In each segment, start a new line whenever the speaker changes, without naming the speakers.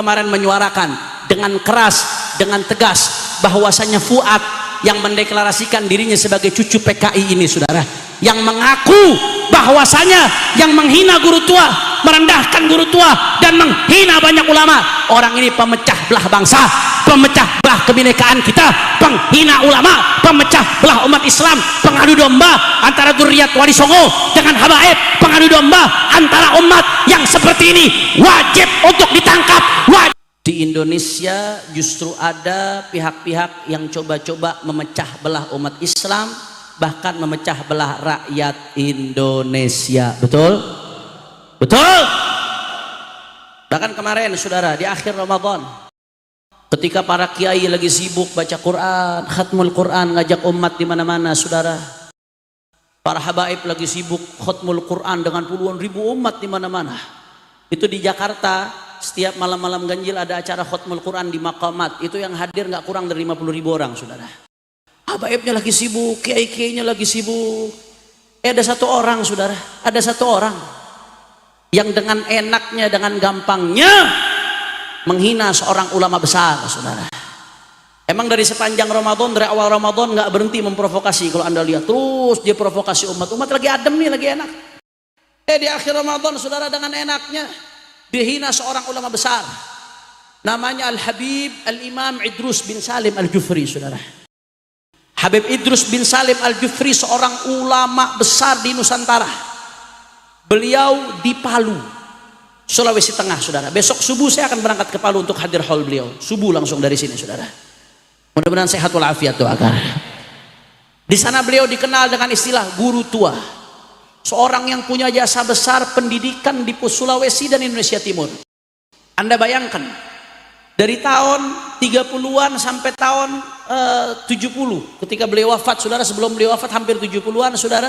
kemarin menyuarakan dengan keras, dengan tegas bahwasanya Fuad yang mendeklarasikan dirinya sebagai cucu PKI ini, saudara, yang mengaku bahwasanya yang menghina guru tua, merendahkan guru tua dan menghina banyak ulama, orang ini pemecah belah bangsa, pemecah belah kebinekaan kita, penghina ulama, pemecah belah umat Islam, pengadu domba antara dzurriyyat Wali Songo dengan habaib, pengadu domba antara umat yang seperti ini wajib untuk ditangkap. Di Indonesia justru ada pihak-pihak yang coba-coba memecah belah umat Islam, bahkan memecah belah rakyat Indonesia. Betul? Betul? Bahkan kemarin, saudara, di akhir Ramadan, ketika para kiai lagi sibuk baca Quran, khatmul Quran, ngajak umat di mana-mana, saudara, para habaib lagi sibuk khatmul Quran dengan puluhan ribu umat di mana-mana. Itu di Jakarta, setiap malam-malam ganjil ada acara khatmul Quran di Maqamat. Itu yang hadir nggak kurang dari 50.000 orang, saudara. Habaibnya lagi sibuk, kiai-kiainya lagi sibuk. Ada satu orang, saudara, ada satu orang yang dengan enaknya, dengan gampangnya menghina seorang ulama besar, saudara. Emang dari sepanjang Ramadan, dari awal Ramadan nggak berhenti memprovokasi. Kalau anda lihat terus dia provokasi umat lagi adem nih, lagi enak. Di akhir Ramadan, saudara, dengan enaknya dihina seorang ulama besar, namanya Al-Habib Al-Imam Idrus bin Salim Al-Jufri, saudara. Habib Idrus bin Salim Al-Jufri seorang ulama besar di Nusantara. Beliau di Palu, Sulawesi Tengah, saudara. Besok subuh saya akan berangkat ke Palu untuk hadir haul beliau. Subuh langsung dari sini, saudara. Mudah-mudahan sehat walafiat, doakan. Di sana beliau dikenal dengan istilah guru tua. Seorang yang punya jasa besar pendidikan di Sulawesi dan Indonesia Timur. Anda bayangkan, dari tahun 30-an sampai tahun 70, ketika beliau wafat, saudara, sebelum beliau wafat hampir 70-an, saudara,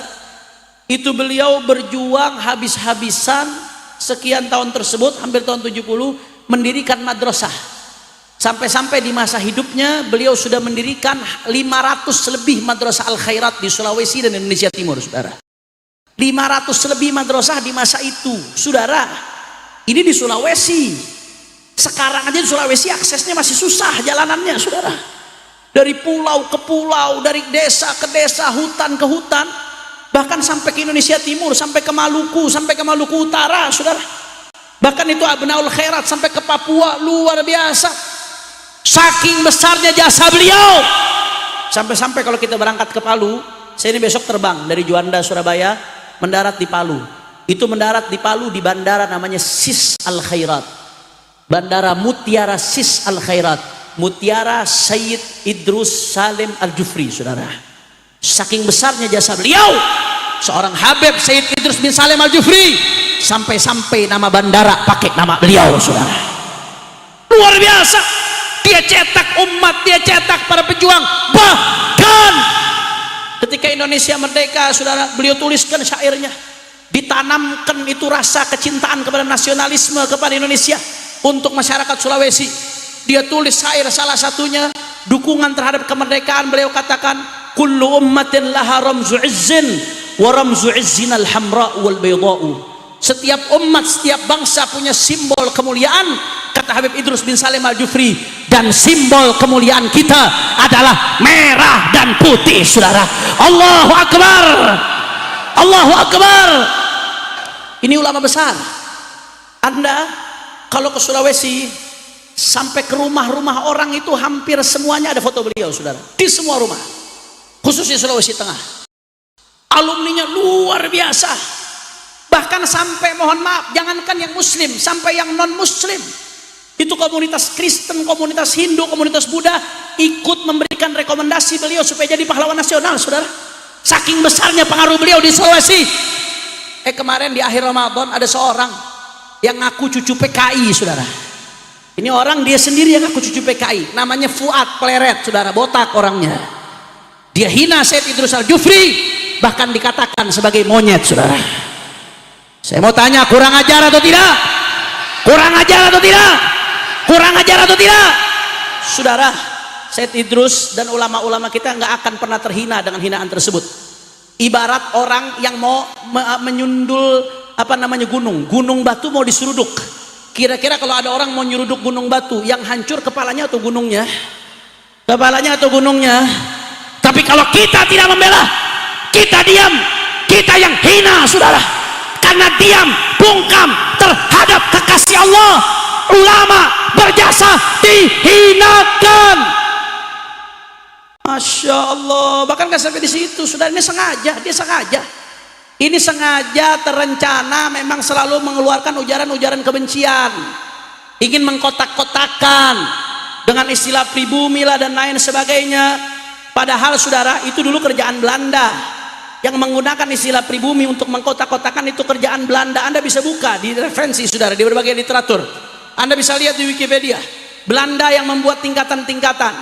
itu beliau berjuang habis-habisan sekian tahun tersebut, hampir tahun 70, mendirikan madrasah. Sampai-sampai di masa hidupnya beliau sudah mendirikan 500 lebih madrasah al-khairat di Sulawesi dan Indonesia Timur, saudara. 500 lebih madrasah di masa itu, saudara. Ini di Sulawesi. Sekarang aja di Sulawesi aksesnya masih susah jalanannya, saudara. Dari pulau ke pulau, dari desa ke desa, hutan ke hutan, bahkan sampai ke Indonesia Timur, sampai ke Maluku Utara, saudara. Bahkan itu Abnaul Khairat sampai ke Papua, luar biasa. Saking besarnya jasa beliau, sampai-sampai kalau kita berangkat ke Palu, saya ini besok terbang dari Juanda, Surabaya, mendarat di Palu. Itu mendarat di Palu di bandara namanya Sis Al Khairat, Bandara Mutiara Sis Al Khairat, Mutiara Sayyid Idrus Salim Al Jufri, saudara. Saking besarnya jasa beliau, seorang Habib Sayyid Idrus bin Salim Al Jufri, sampai-sampai nama bandara pakai nama beliau, saudara. Luar biasa. Dia cetak umat, dia cetak para pejuang. Bahkan ketika Indonesia merdeka, saudara, beliau tuliskan syairnya, ditanamkan itu rasa kecintaan kepada nasionalisme kepada Indonesia untuk masyarakat Sulawesi. Dia tulis syair, salah satunya dukungan terhadap kemerdekaan. Beliau katakan, kullu ummatin laha ramzu izzin wa ramzu izzin al-hamra wal bayda'u. Setiap umat, setiap bangsa punya simbol kemuliaan, kata Habib Idrus bin Salim Al-Jufri, dan simbol kemuliaan kita adalah merah dan putih, saudara. Allahu Akbar, Allahu Akbar. Ini ulama besar. Anda kalau ke Sulawesi, sampai ke rumah-rumah orang itu hampir semuanya ada foto beliau, saudara. Di semua rumah, khususnya Sulawesi Tengah. Alumninya luar biasa. Bahkan sampai, mohon maaf, jangankan yang muslim, sampai yang non muslim, itu komunitas Kristen, komunitas Hindu, komunitas Buddha ikut memberikan rekomendasi beliau supaya jadi pahlawan nasional, saudara. Saking besarnya pengaruh beliau di Sulawesi. Kemarin di akhir Ramadan ada seorang yang ngaku cucu PKI, saudara. Ini orang dia sendiri yang ngaku cucu PKI, namanya Fuad Pleret, saudara, botak orangnya. Dia hina Sayyid Idrus Al Jufri, bahkan dikatakan sebagai monyet, saudara. Saya mau tanya, kurang ajar atau tidak? Kurang ajar atau tidak? Kurang ajar atau tidak? Saudara, Sayyid Idrus dan ulama-ulama kita nggak akan pernah terhina dengan hinaan tersebut. Ibarat orang yang mau menyundul gunung batu mau diseruduk. Kira-kira kalau ada orang mau nyeruduk gunung batu, yang hancur kepalanya atau gunungnya? Kepalanya atau gunungnya? Tapi kalau kita tidak membela, kita diam, kita yang hina saudara, karena diam bungkam terhadap kekasih Allah. Ulama berjasa dihinakan. Masya Allah, bahkan nggak sampai di situ saudara. Ini sengaja, dia sengaja. Ini sengaja terencana, memang selalu mengeluarkan ujaran-ujaran kebencian, ingin mengkotak-kotakan dengan istilah pribumi lah dan lain sebagainya. Padahal saudara, itu dulu kerjaan Belanda yang menggunakan istilah pribumi untuk mengkotak-kotakan. Itu kerjaan Belanda. Anda bisa buka di referensi saudara di berbagai literatur. Anda bisa lihat di Wikipedia. Belanda yang membuat tingkatan-tingkatan.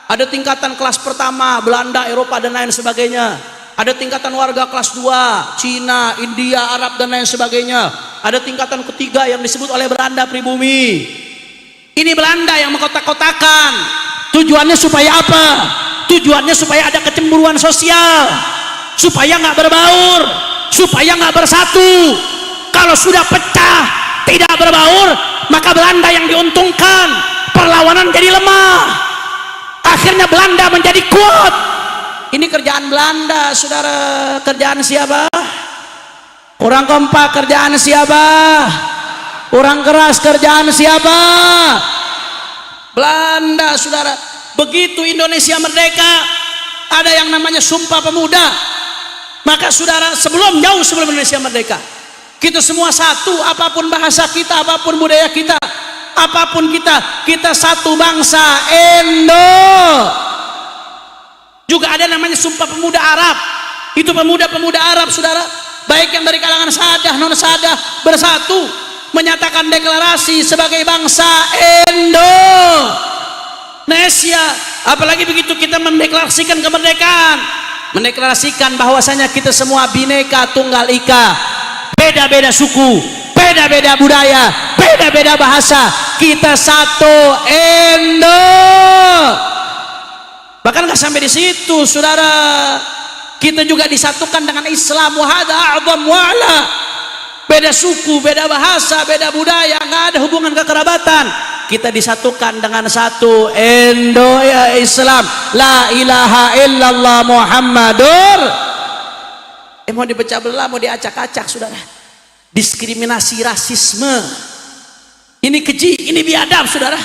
Ada tingkatan kelas pertama Belanda, Eropa dan lain sebagainya. Ada tingkatan warga kelas 2, Cina, India, Arab dan lain sebagainya. Ada tingkatan ketiga yang disebut oleh Belanda pribumi. Ini Belanda yang mengkotak-kotakan. Tujuannya supaya apa? Tujuannya supaya ada kecemburuan sosial, supaya nggak berbaur, supaya nggak bersatu. Kalau sudah pecah, tidak berbaur, maka Belanda yang diuntungkan. Perlawanan jadi lemah. Akhirnya Belanda menjadi kuat. Ini kerjaan Belanda, saudara. Kerjaan siapa? Orang kompak. Kerjaan siapa? Orang keras. Kerjaan siapa? Belanda, saudara. Begitu Indonesia merdeka, ada yang namanya Sumpah Pemuda. Maka saudara, jauh sebelum Indonesia merdeka, kita semua satu. Apapun bahasa kita, apapun budaya kita, apapun kita satu bangsa, Indo. Juga ada namanya Sumpah Pemuda Arab. Itu pemuda-pemuda Arab saudara, baik yang dari kalangan sadah non sadah, bersatu menyatakan deklarasi sebagai bangsa Indonesia. Apalagi begitu kita mendeklarasikan kemerdekaan, mendeklarasikan bahwasanya kita semua Bhinneka Tunggal Ika, beda-beda suku, beda-beda budaya, beda-beda bahasa, kita satu Indo. Bahkan nggak sampai di situ saudara, kita juga disatukan dengan Islam. Wahada a'zam wa'ala. Beda suku, beda bahasa, beda budaya, nggak ada hubungan kekerabatan, kita disatukan dengan satu Indo ya Islam. La ilaha illallah Muhammadur. Mau dipecah belah, mau diacak-acak saudara. Diskriminasi, rasisme, ini keji, ini biadab saudara.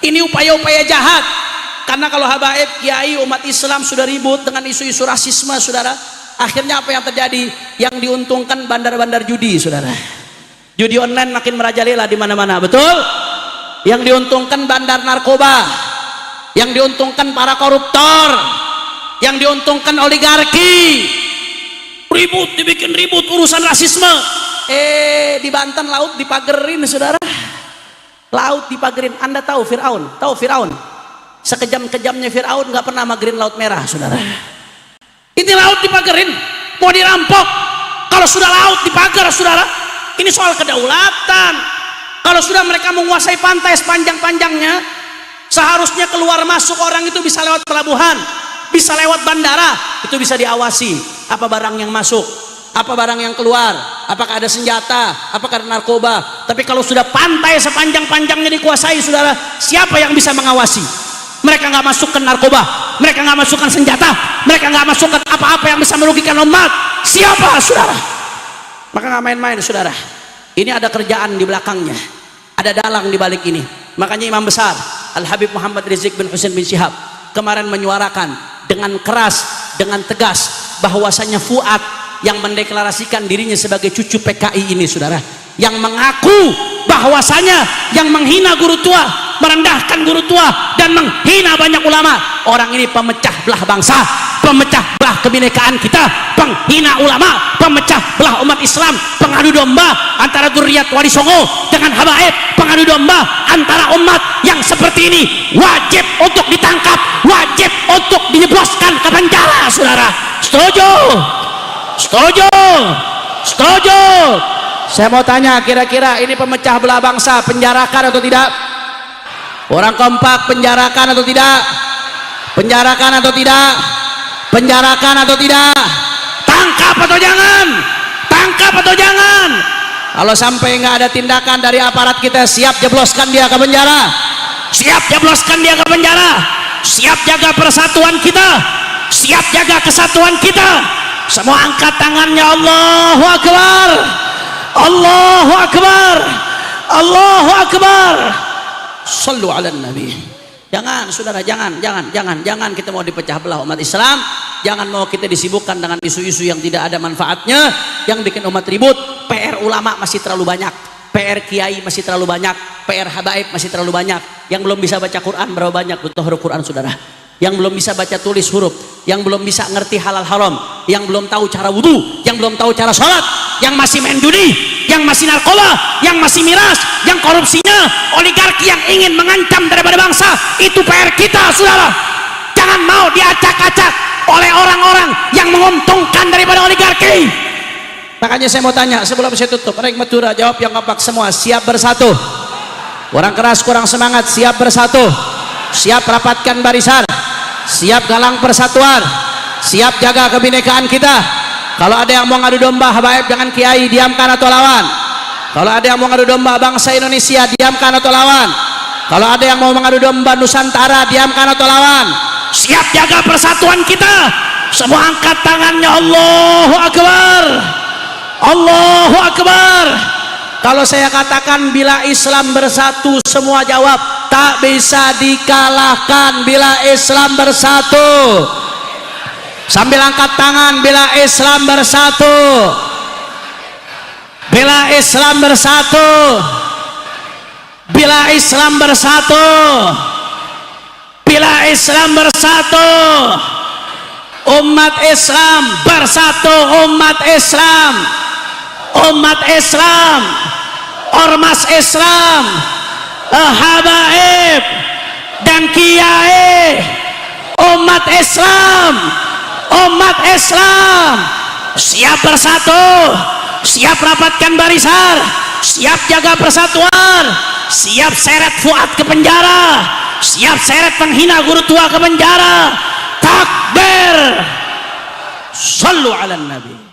Ini upaya-upaya jahat. Karena kalau habaib, kiai, umat Islam sudah ribut dengan isu-isu rasisme saudara, akhirnya apa yang terjadi? Yang diuntungkan bandar-bandar judi saudara. Judi online makin merajalela di mana-mana, betul? Yang diuntungkan bandar narkoba, yang diuntungkan para koruptor, yang diuntungkan oligarki. Ribut, dibikin ribut urusan rasisme. Di Banten laut dipagerin saudara. Laut dipagerin. Anda tahu Firaun? Tahu Firaun? Sekejam-kejamnya Firaun nggak pernah magerin laut merah saudara. Ini laut dipagerin, mau dirampok. Kalau sudah laut dipagar saudara, ini soal kedaulatan. Kalau sudah mereka menguasai pantai sepanjang-panjangnya, seharusnya keluar masuk orang itu bisa lewat pelabuhan, bisa lewat bandara, itu bisa diawasi apa barang yang masuk, apa barang yang keluar, apakah ada senjata, apakah ada narkoba. Tapi kalau sudah pantai sepanjang-panjangnya dikuasai saudara, siapa yang bisa mengawasi? Mereka nggak masukkan narkoba, mereka nggak masukkan senjata, mereka nggak masukkan apa-apa yang bisa merugikan umat. Siapa saudara? Maka nggak main-main saudara. Ini ada kerjaan di belakangnya, ada dalang di balik ini. Makanya Imam Besar Al Habib Muhammad Rizik bin Husain bin Syihab kemarin menyuarakan dengan keras, dengan tegas, bahwasanya Fuad yang mendeklarasikan dirinya sebagai cucu PKI ini saudara, yang mengaku bahwasanya yang menghina guru tua, merendahkan guru tua dan menghina banyak ulama, orang ini pemecah belah bangsa, pemecah belah kebinekaan kita, penghina ulama, pemecah belah umat Islam, pengadu domba antara dzurriyyat Wali Songo dengan habaib, pengadu domba antara umat yang seperti ini. Wajib untuk ditangkap, wajib untuk dijebloskan ke penjara saudara. Setuju? Setuju? Setuju? Saya mau tanya, kira-kira ini pemecah belah bangsa, penjarakan atau tidak? Orang kompak, penjarakan atau tidak? Penjarakan atau tidak? Penjarakan atau tidak? Tangkap atau jangan? Tangkap atau jangan? Kalau sampai nggak ada tindakan dari aparat kita, siap jebloskan dia ke penjara, siap jebloskan dia ke penjara, siap jaga persatuan kita, siap jaga kesatuan kita. Semua angkat tangannya. Allahu Akbar, Allahu Akbar, Allahu Akbar. Sallu ala Nabi. Jangan saudara, jangan kita mau dipecah belah umat Islam. Jangan mau kita disibukkan dengan isu-isu yang tidak ada manfaatnya, yang bikin umat ribut. PR ulama masih terlalu banyak, PR kiai masih terlalu banyak, PR habaib masih terlalu banyak. Yang belum bisa baca Quran berapa banyak butuh huruf Quran saudara? Yang belum bisa baca tulis huruf, yang belum bisa ngerti halal haram, yang belum tahu cara wudhu, yang belum tahu cara sholat, yang masih main judi, yang masih narkoba, yang masih miras, yang korupsinya, oligarki yang ingin mengancam daripada bangsa. Itu PR kita saudara. Jangan mau diacak-acak oleh orang-orang yang menguntungkan daripada oligarki. Makanya saya mau tanya sebelum saya tutup, Rek Madura jawab yang kompak semua. Siap bersatu? Kurang keras, kurang semangat. Siap bersatu? Siap rapatkan barisan? Siap galang persatuan? Siap jaga kebinekaan kita? Kalau ada yang mau ngadu domba habaib dengan kiai, diamkan atau lawan? Kalau ada yang mau ngadu domba bangsa Indonesia, diamkan atau lawan? Kalau ada yang mau mengadu domba Nusantara, diamkan atau lawan? Siap jaga persatuan kita? Semua angkat tangannya. Allahu Akbar, Allahu Akbar. Kalau saya katakan bila Islam bersatu, semua jawab tak bisa dikalahkan bila Islam bersatu. Sambil angkat tangan, bila Islam bersatu, bila Islam bersatu, bila Islam bersatu, bila Islam bersatu, umat Islam bersatu, umat Islam, umat Islam, ormas Islam, habaib dan kiai, umat Islam, umat Islam siap bersatu, siap rapatkan barisan, siap jaga persatuan, siap seret Fuad ke penjara, siap seret penghina guru tua ke penjara. Takbir. Sallu ala Nabi.